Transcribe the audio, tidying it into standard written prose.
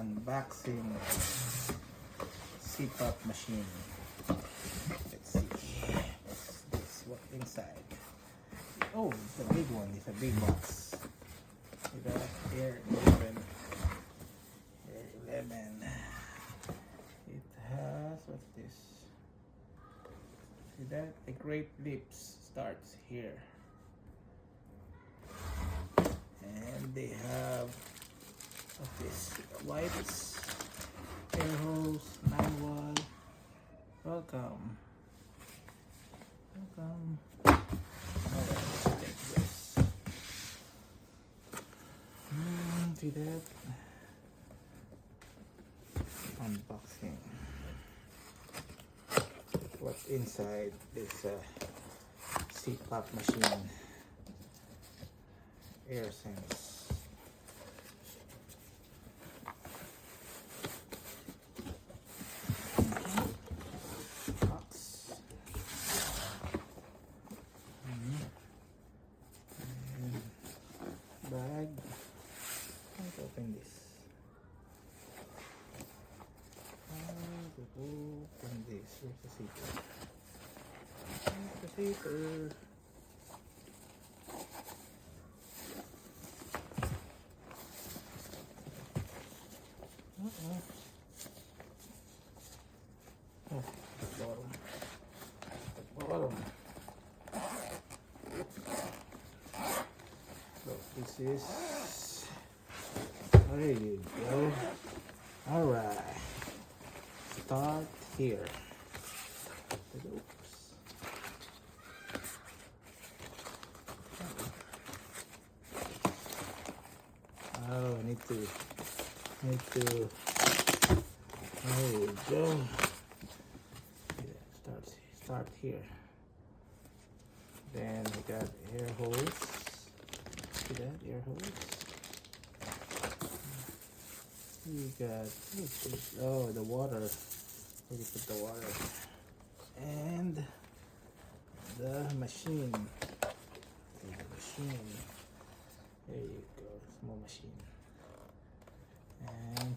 unboxing CPAP machine. Let's see. What's this? What inside? Oh, it's a big one. It's a big box. See that? Air 11. Air 11. It has, what's this? See that? The grape lips starts here. And they have this wipes, air hose, 9-wall. Welcome. Alright, let's take this. See that? Unboxing. What's inside this CPAP machine? Airsense. Box. And bag. Let's open this. Open this. Where's the zipper? Where's the zipper? Oh, the bottom. The bottom. So this is. There you go. Alright. Start here. Oops. Oh, I need to. There you go. Start here. Then we got air hose. See that air hose? You got oh the water. Where you put the water? And the machine. There you go. Small machine. And